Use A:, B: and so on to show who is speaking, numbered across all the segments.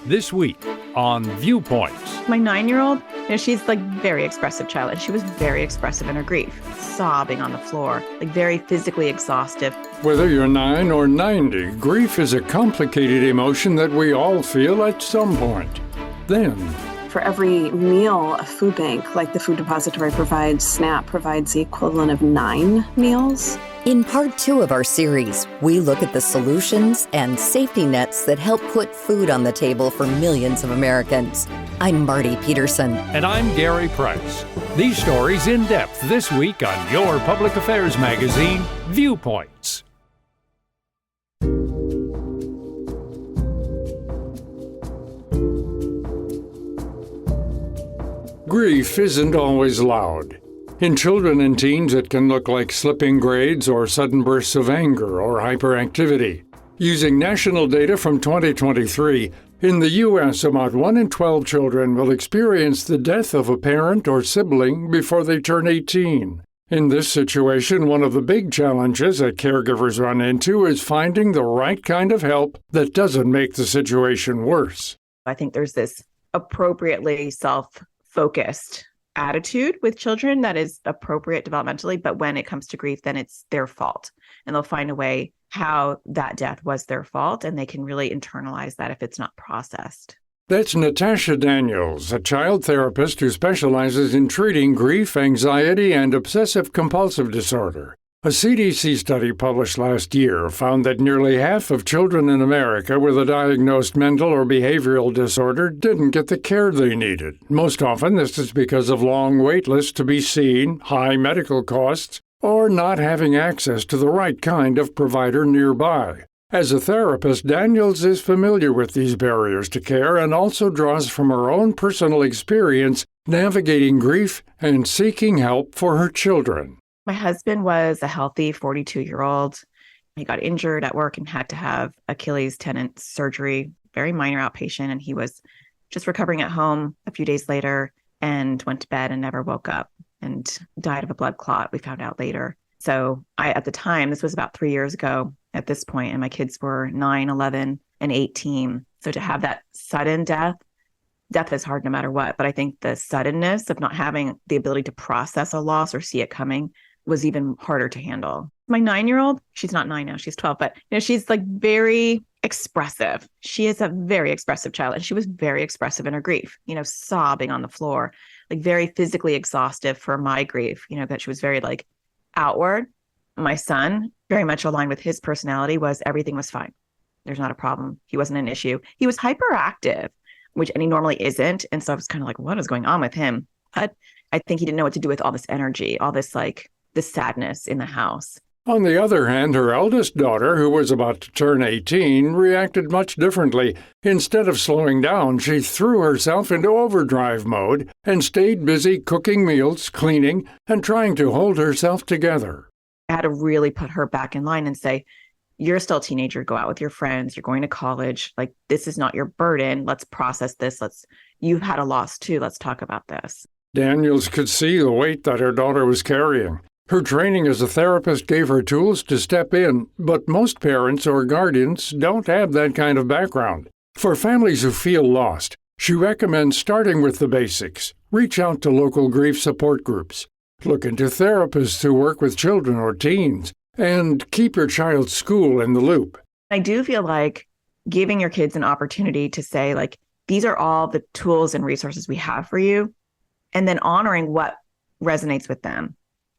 A: This week on Viewpoints.
B: My 9-year-old, she's like very expressive child, and she was very expressive in her grief, sobbing on the floor, like very physically exhaustive.
C: Whether you're 9 or 90, grief is a complicated emotion that we all feel at some point. Then,
D: for every meal, a food bank like the Food Depository provides, SNAP provides the equivalent of 9 meals.
E: In part 2 of our series, we look at the solutions and safety nets that help put food on the table for millions of Americans. I'm Marty Peterson.
A: And I'm Gary Price. These stories in depth this week on your public affairs magazine, Viewpoints.
C: grief isn't always loud. In children and teens, it can look like slipping grades or sudden bursts of anger or hyperactivity. Using national data from 2023, in the U.S., about 1 in 12 children will experience the death of a parent or sibling before they turn 18. In this situation, one of the big challenges that caregivers run into is finding the right kind of help that doesn't make the situation worse.
B: I think there's this appropriately self-focused attitude with children that is appropriate developmentally, but when it comes to grief, then it's their fault. And they'll find a way how that death was their fault, and they can really internalize that if it's not processed.
C: That's Natasha Daniels, a child therapist who specializes in treating grief, anxiety, and obsessive-compulsive disorder. A CDC study published last year found that nearly half of children in America with a diagnosed mental or behavioral disorder didn't get the care they needed. Most often, this is because of long wait lists to be seen, high medical costs, or not having access to the right kind of provider nearby. As a therapist, Daniels is familiar with these barriers to care and also draws from her own personal experience navigating grief and seeking help for her children.
B: My husband was a healthy 42-year-old. He got injured at work and had to have Achilles tendon surgery, very minor outpatient, and he was just recovering at home a few days later and went to bed and never woke up and died of a blood clot, we found out later. So at the time, this was about 3 years ago at this point, and my kids were 9, 11, and 18. So to have that sudden death is hard no matter what. But I think the suddenness of not having the ability to process a loss or see it coming was even harder to handle. My 9-year-old, she's not 9 now, she's 12, but she's like very expressive. She is a very expressive child, and she was very expressive in her grief, sobbing on the floor, like very physically exhaustive for my grief, that she was very like outward. My son, very much aligned with his personality, was everything was fine. There's not a problem. He wasn't an issue. He was hyperactive, and he normally isn't. And so I was kind of like, what is going on with him? But I think he didn't know what to do with all this energy, all this this sadness in the house.
C: On the other hand, her eldest daughter, who was about to turn 18, reacted much differently. Instead of slowing down, she threw herself into overdrive mode and stayed busy cooking meals, cleaning, and trying to hold herself together.
B: I had to really put her back in line and say, you're still a teenager, go out with your friends, you're going to college, this is not your burden, let's process this, you've had a loss too, let's talk about this.
C: Daniels could see the weight that her daughter was carrying. Her training as a therapist gave her tools to step in, but most parents or guardians don't have that kind of background. For families who feel lost, she recommends starting with the basics. Reach out to local grief support groups. Look into therapists who work with children or teens, and keep your child's school in the loop.
B: I do feel like giving your kids an opportunity to say, these are all the tools and resources we have for you, and then honoring what resonates with them.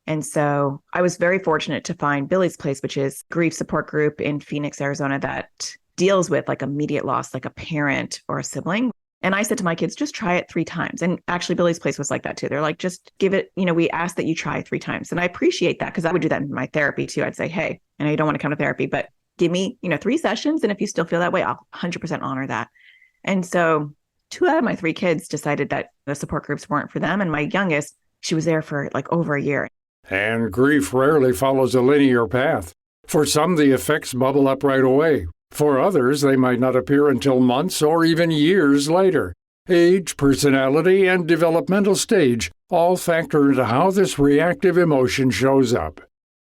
B: And so I was very fortunate to find Billy's Place, which is a grief support group in Phoenix, Arizona, that deals with immediate loss, like a parent or a sibling. And I said to my kids, just try it 3 times. And actually, Billy's Place was like that too. They're like, just give it, we ask that you try 3 times. And I appreciate that, because I would do that in my therapy too. I'd say, hey, I know you don't want to come to therapy, but give me, 3 sessions. And if you still feel that way, I'll 100% honor that. And so 2 out of my 3 kids decided that the support groups weren't for them. And my youngest, she was there for over a year.
C: And grief rarely follows a linear path. For some, the effects bubble up right away. For others, they might not appear until months or even years later. Age, personality, and developmental stage all factor into how this reactive emotion shows up.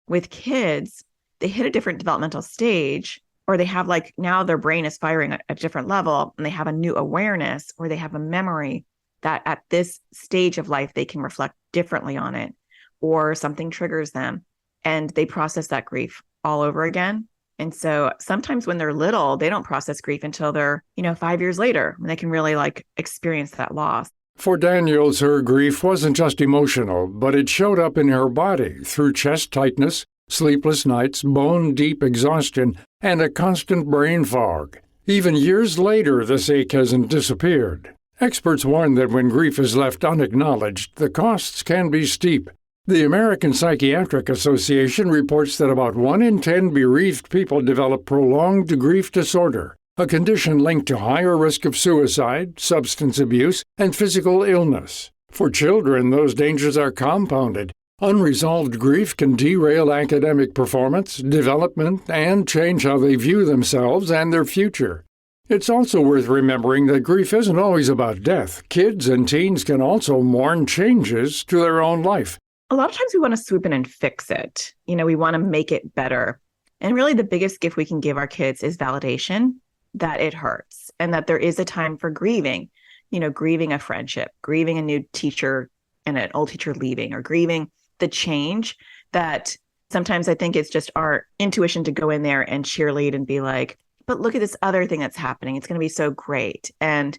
B: With kids, they hit a different developmental stage, or they have like now their brain is firing at a different level and they have a new awareness or they have a memory that at this stage of life, they can reflect differently on it, or something triggers them and they process that grief all over again. And so sometimes when they're little, they don't process grief until they're, 5 years later, when they can really like experience that loss.
C: For Daniels, her grief wasn't just emotional, but it showed up in her body through chest tightness, sleepless nights, bone-deep exhaustion, and a constant brain fog. Even years later, this ache hasn't disappeared. Experts warn that when grief is left unacknowledged, the costs can be steep. The American Psychiatric Association reports that about 1 in 10 bereaved people develop prolonged grief disorder, a condition linked to higher risk of suicide, substance abuse, and physical illness. For children, those dangers are compounded. Unresolved grief can derail academic performance, development, and change how they view themselves and their future. It's also worth remembering that grief isn't always about death. Kids and teens can also mourn changes to their own life.
B: A lot of times we want to swoop in and fix it. We want to make it better. And really the biggest gift we can give our kids is validation that it hurts and that there is a time for grieving, grieving a friendship, grieving a new teacher and an old teacher leaving, or grieving the change that sometimes I think it's just our intuition to go in there and cheerlead and be like, but look at this other thing that's happening. It's going to be so great. And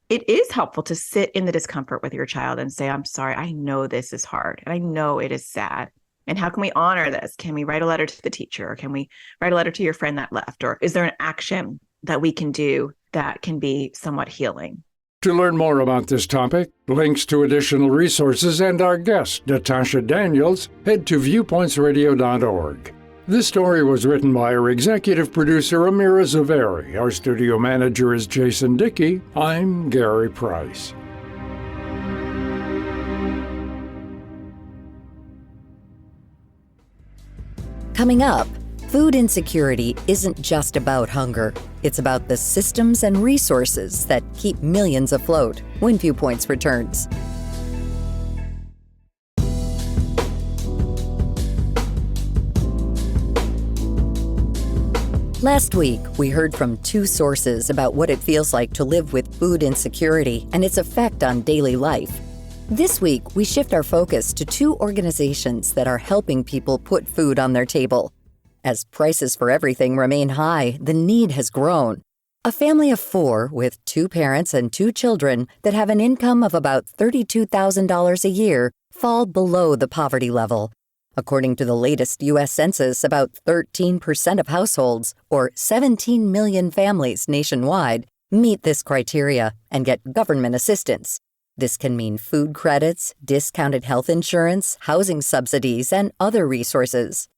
B: it is helpful to sit in the discomfort with your child and say, I'm sorry, I know this is hard and I know it is sad. And how can we honor this? Can we write a letter to the teacher? Or can we write a letter to your friend that left? Or is there an action that we can do that can be somewhat healing?
C: To learn more about this topic, links to additional resources, and our guest, Natasha Daniels, head to viewpointsradio.org. This story was written by our executive producer, Amira Zaveri. Our studio manager is Jason Dickey. I'm Gary Price.
E: Coming up, food insecurity isn't just about hunger. It's about the systems and resources that keep millions afloat when Viewpoints returns. Last week, we heard from 2 sources about what it feels like to live with food insecurity and its effect on daily life. This week, we shift our focus to 2 organizations that are helping people put food on their table. As prices for everything remain high, the need has grown. A family of 4 with 2 parents and 2 children that have an income of about $32,000 a year fall below the poverty level. According to the latest U.S. Census, about 13% of households, or 17 million families nationwide, meet this criteria and get government assistance. This can mean food credits, discounted health insurance, housing subsidies, and other resources.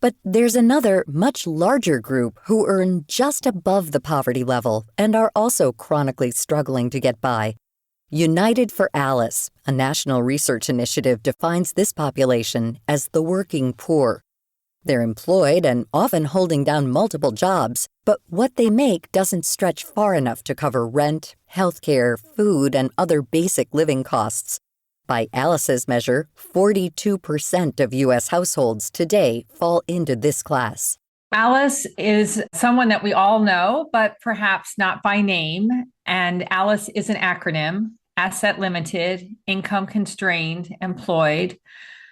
E: But there's another, much larger group who earn just above the poverty level and are also chronically struggling to get by. United for ALICE, a national research initiative, defines this population as the working poor. They're employed and often holding down multiple jobs, but what they make doesn't stretch far enough to cover rent, healthcare, food, and other basic living costs. By ALICE's measure, 42% of U.S. households today fall into this class.
F: ALICE is someone that we all know, but perhaps not by name. And ALICE is an acronym: Asset Limited, Income Constrained, Employed.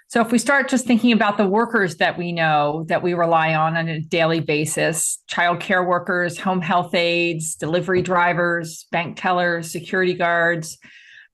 F: So if we start just thinking about the workers that we know, that we rely on a daily basis, childcare workers, home health aides, delivery drivers, bank tellers, security guards,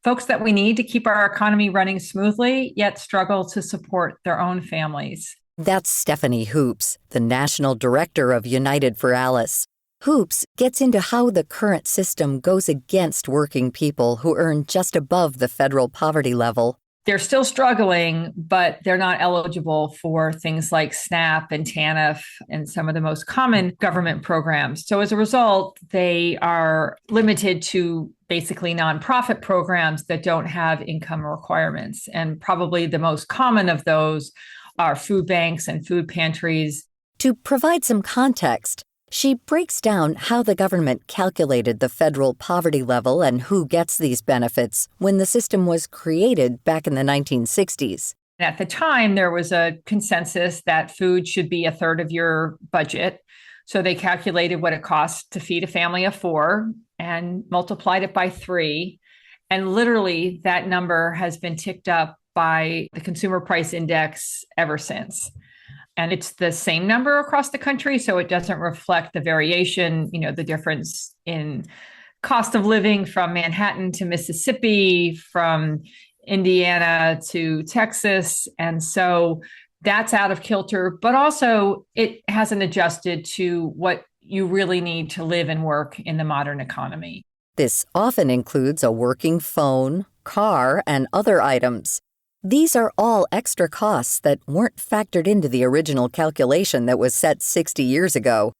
F: folks that we need to keep our economy running smoothly, yet struggle to support their own families.
E: That's Stephanie Hoops, the national director of United for ALICE. Hoops gets into how the current system goes against working people who earn just above the federal poverty level.
F: They're still struggling, but they're not eligible for things like SNAP and TANF and some of the most common government programs. So as a result, they are limited to basically nonprofit programs that don't have income requirements. And probably the most common of those are food banks and food pantries.
E: To provide some context, she breaks down how the government calculated the federal poverty level and who gets these benefits when the system was created back in the 1960s.
F: At the time, there was a consensus that food should be a third of your budget. So they calculated what it costs to feed a family of 4 and multiplied it by 3. And literally that number has been ticked up by the consumer price index ever since. And it's the same number across the country. So it doesn't reflect the variation, the difference in cost of living from Manhattan to Mississippi, from Indiana to Texas. And so that's out of kilter, but also it hasn't adjusted to what you really need to live and work in the modern economy.
E: This often includes a working phone, car, and other items. These are all extra costs that weren't factored into the original calculation that was set 60 years ago.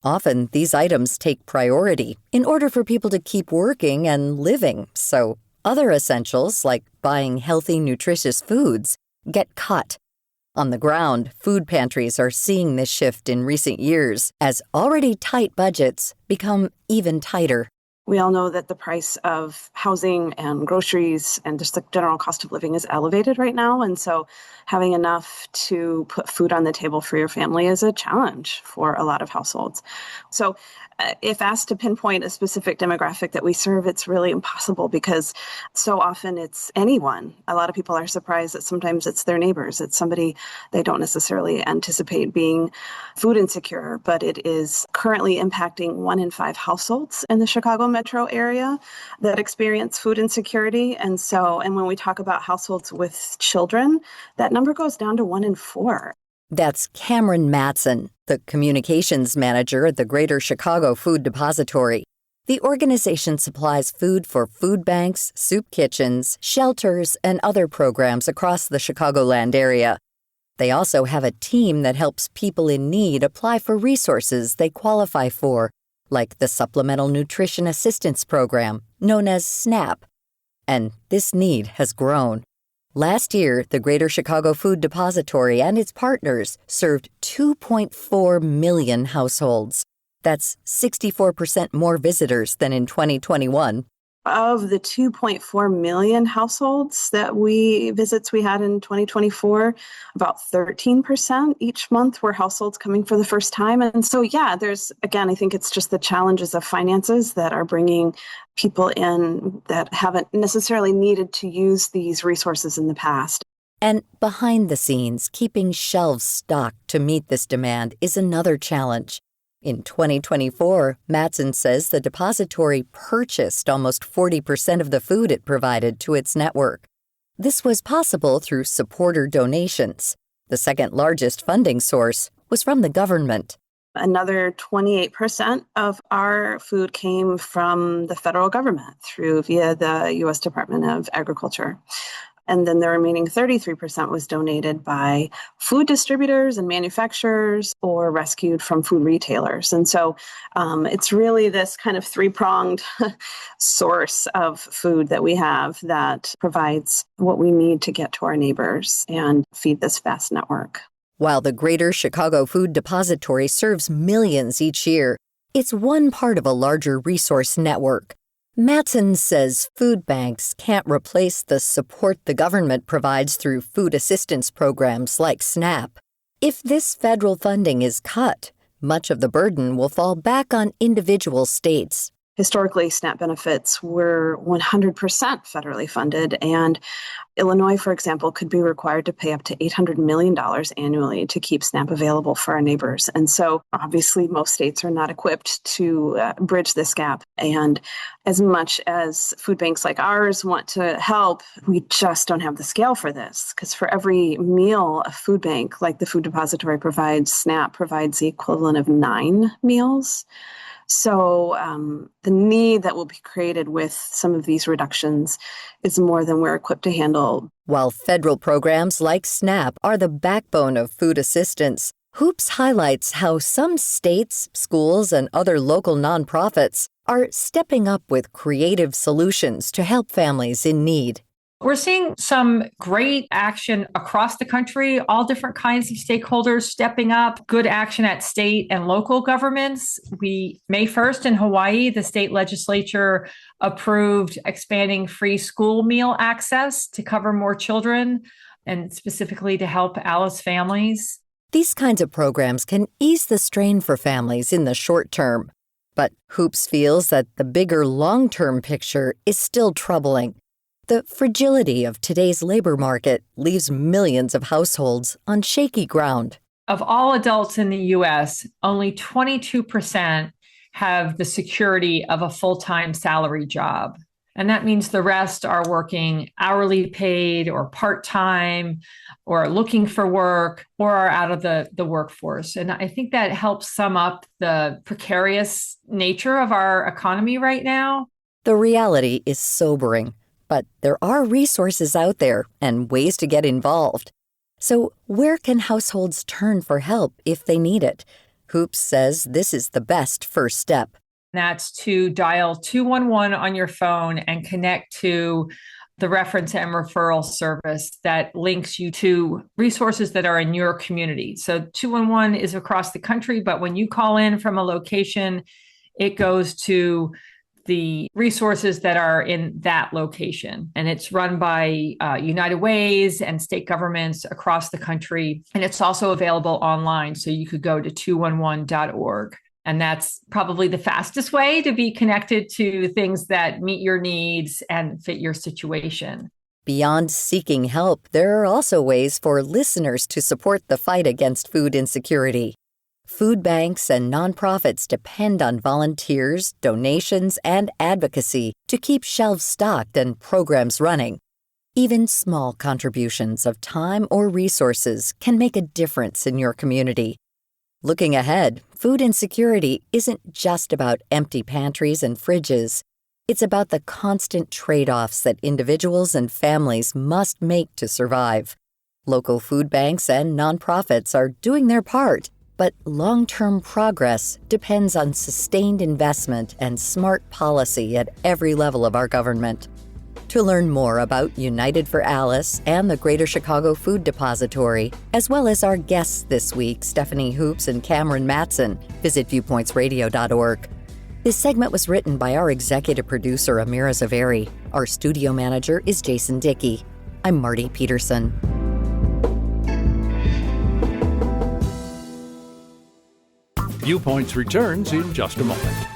E: Often, these items take priority in order for people to keep working and living, so other essentials, like buying healthy, nutritious foods, get cut. On the ground, food pantries are seeing this shift in recent years as already tight budgets become even tighter.
D: We all know that the price of housing and groceries and just the general cost of living is elevated right now. And so having enough to put food on the table for your family is a challenge for a lot of households. So if asked to pinpoint a specific demographic that we serve, it's really impossible because so often it's anyone. A lot of people are surprised that sometimes it's their neighbors. It's somebody they don't necessarily anticipate being food insecure, but it is currently impacting 1 in 5 households in the Chicago metro area that experience food insecurity. And when we talk about households with children, that number goes down to 1 in 4.
E: That's Camerin Mattson, the communications manager at the Greater Chicago Food Depository. The organization supplies food for food banks, soup kitchens, shelters, and other programs across the Chicagoland area. They also have a team that helps people in need apply for resources they qualify for, like the Supplemental Nutrition Assistance Program, known as SNAP. And this need has grown. Last year, the Greater Chicago Food Depository and its partners served 2.4 million households. That's 64% more visitors than in 2021.
D: Of the 2.4 million households visits we had in 2024, about 13% each month were households coming for the first time. And so, I think it's just the challenges of finances that are bringing people in that haven't necessarily needed to use these resources in the past.
E: And behind the scenes, keeping shelves stocked to meet this demand is another challenge. In 2024, Mattson says the depository purchased almost 40% of the food it provided to its network. This was possible through supporter donations. The second largest funding source was from the government.
D: Another 28% of our food came from the federal government via the U.S. Department of Agriculture. And then the remaining 33% was donated by food distributors and manufacturers or rescued from food retailers. And so it's really this kind of three-pronged source of food that we have that provides what we need to get to our neighbors and feed this vast network.
E: While the Greater Chicago Food Depository serves millions each year, it's one part of a larger resource network. Mattson says food banks can't replace the support the government provides through food assistance programs like SNAP. If this federal funding is cut, much of the burden will fall back on individual states.
D: Historically, SNAP benefits were 100% federally funded, and Illinois, for example, could be required to pay up to $800 million annually to keep SNAP available for our neighbors. And so, obviously, most states are not equipped to bridge this gap. And as much as food banks like ours want to help, we just don't have the scale for this. Because for every meal a food bank like the Food Depository provides, SNAP provides the equivalent of 9 meals. So the need that will be created with some of these reductions is more than we're equipped to handle.
E: While federal programs like SNAP are the backbone of food assistance, Hoops highlights how some states, schools, and other local nonprofits are stepping up with creative solutions to help families in need.
F: We're seeing some great action across the country, all different kinds of stakeholders stepping up, good action at state and local governments. May 1st in Hawaii, the state legislature approved expanding free school meal access to cover more children and specifically to help ALICE families.
E: These kinds of programs can ease the strain for families in the short term. But Hoops feels that the bigger long-term picture is still troubling. The fragility of today's labor market leaves millions of households on shaky ground.
F: Of all adults in the U.S., only 22% have the security of a full-time salary job. And that means the rest are working hourly paid or part-time or looking for work or are out of the workforce. And I think that helps sum up the precarious nature of our economy right now.
E: The reality is sobering, but there are resources out there and ways to get involved. So where can households turn for help if they need it? Hoops says this is the best first step.
F: That's to dial 211 on your phone and connect to the reference and referral service that links you to resources that are in your community. So 211 is across the country, but when you call in from a location, it goes to the resources that are in that location. And it's run by United Ways and state governments across the country. And it's also available online. So you could go to 211.org. And that's probably the fastest way to be connected to things that meet your needs and fit your situation.
E: Beyond seeking help, there are also ways for listeners to support the fight against food insecurity. Food banks and nonprofits depend on volunteers, donations, and advocacy to keep shelves stocked and programs running. Even small contributions of time or resources can make a difference in your community. Looking ahead, food insecurity isn't just about empty pantries and fridges. It's about the constant trade-offs that individuals and families must make to survive. Local food banks and nonprofits are doing their part, but long-term progress depends on sustained investment and smart policy at every level of our government. To learn more about United for ALICE and the Greater Chicago Food Depository, as well as our guests this week, Stephanie Hoops and Camerin Mattson, visit viewpointsradio.org. This segment was written by our executive producer, Amira Zaveri. Our studio manager is Jason Dickey. I'm Marty Peterson.
A: Viewpoints returns in just a moment.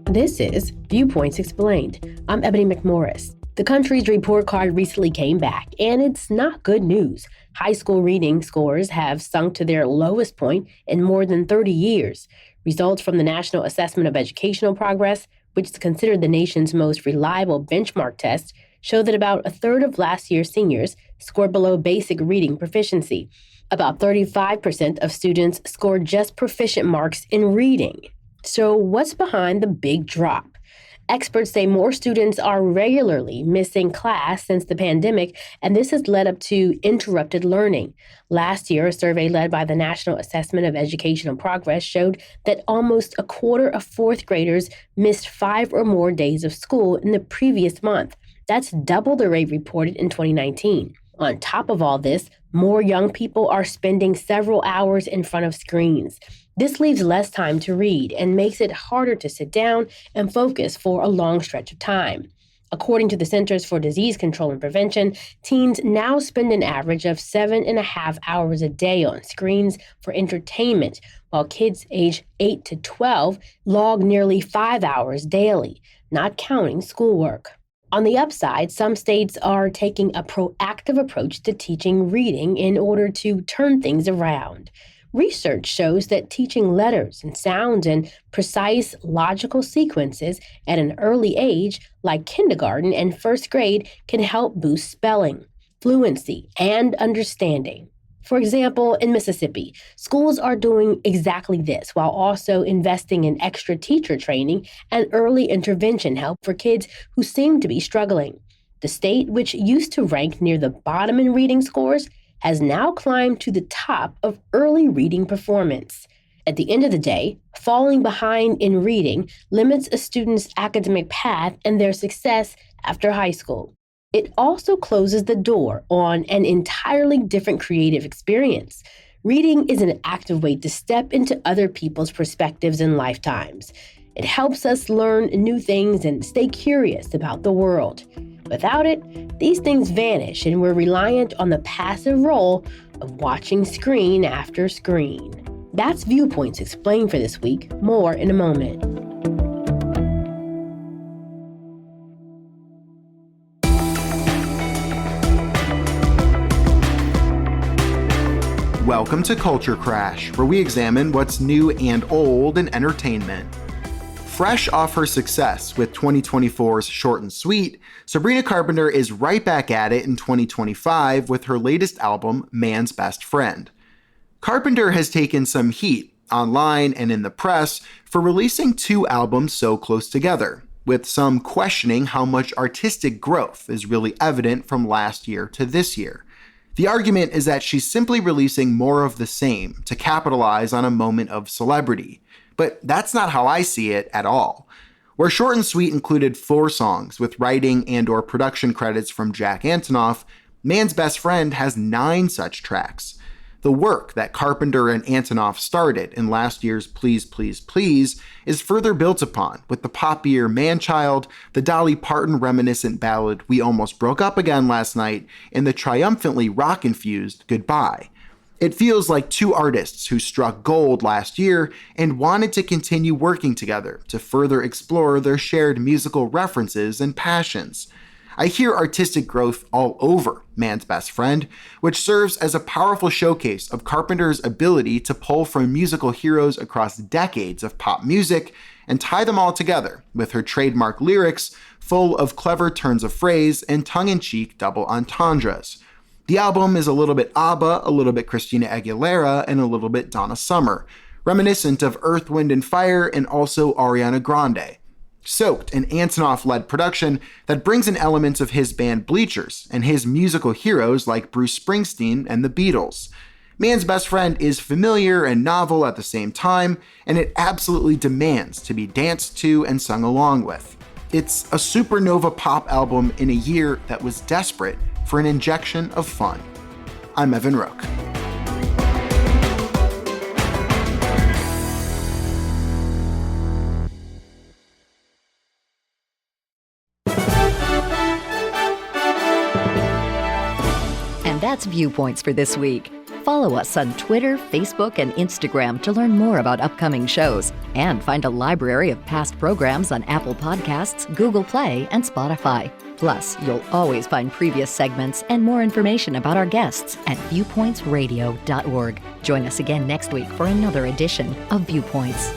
G: This is Viewpoints Explained. I'm Ebony McMorris. The country's report card recently came back, and it's not good news. High school reading scores have sunk to their lowest point in more than 30 years. Results from the National Assessment of Educational Progress, which is considered the nation's most reliable benchmark test, show that about a third of last year's seniors scored below basic reading proficiency. About 35% of students scored just proficient marks in reading. So what's behind the big drop? Experts say more students are regularly missing class since the pandemic, and this has led up to interrupted learning. Last year, a survey led by the National Assessment of Educational Progress showed that almost a quarter of fourth graders missed 5 or more days of school in the previous month. That's double the rate reported in 2019. On top of all this, more young people are spending several hours in front of screens. This leaves less time to read and makes it harder to sit down and focus for a long stretch of time. According to the Centers for Disease Control and Prevention, teens now spend an average of 7.5 hours a day on screens for entertainment, while kids age 8 to 12 log nearly 5 hours daily, not counting schoolwork. On the upside, some states are taking a proactive approach to teaching reading in order to turn things around. Research shows that teaching letters and sounds and precise logical sequences at an early age, like kindergarten and first grade, can help boost spelling, fluency, and understanding. For example, in Mississippi, schools are doing exactly this while also investing in extra teacher training and early intervention help for kids who seem to be struggling. The state, which used to rank near the bottom in reading scores, has now climbed to the top of early reading performance. At the end of the day, falling behind in reading limits a student's academic path and their success after high school. It also closes the door on an entirely different creative experience. Reading is an active way to step into other people's perspectives and lifetimes. It helps us learn new things and stay curious about the world. Without it, these things vanish and we're reliant on the passive role of watching screen after screen. That's Viewpoints Explained for this week. More in a moment.
H: Welcome to Culture Crash, where we examine what's new and old in entertainment. Fresh off her success with 2024's Short and Sweet, Sabrina Carpenter is right back at it in 2025 with her latest album, Man's Best Friend. Carpenter has taken some heat, online and in the press, for releasing two albums so close together, with some questioning how much artistic growth is really evident from last year to this year. The argument is that she's simply releasing more of the same to capitalize on a moment of celebrity. But that's not how I see it at all. Where Short and Sweet included 4 songs with writing and/or production credits from Jack Antonoff, Man's Best Friend has 9 such tracks. The work that Carpenter and Antonoff started in last year's Please, Please, Please is further built upon with the poppier Man-Child, the Dolly Parton reminiscent ballad We Almost Broke Up Again Last Night, and the triumphantly rock-infused Goodbye. It feels like two artists who struck gold last year and wanted to continue working together to further explore their shared musical references and passions. I hear artistic growth all over Man's Best Friend, which serves as a powerful showcase of Carpenter's ability to pull from musical heroes across decades of pop music and tie them all together with her trademark lyrics full of clever turns of phrase and tongue-in-cheek double entendres. The album is a little bit ABBA, a little bit Christina Aguilera, and a little bit Donna Summer, reminiscent of Earth, Wind & Fire and also Ariana Grande. Soaked in Antonoff-led production that brings in elements of his band Bleachers and his musical heroes like Bruce Springsteen and the Beatles. Man's Best Friend is familiar and novel at the same time, and it absolutely demands to be danced to and sung along with. It's a supernova pop album in a year that was desperate for an injection of fun. I'm Evan Rook.
E: And that's Viewpoints for this week. Follow us on Twitter, Facebook, and Instagram to learn more about upcoming shows and find a library of past programs on Apple Podcasts, Google Play, and Spotify. Plus, you'll always find previous segments and more information about our guests at viewpointsradio.org. Join us again next week for another edition of Viewpoints.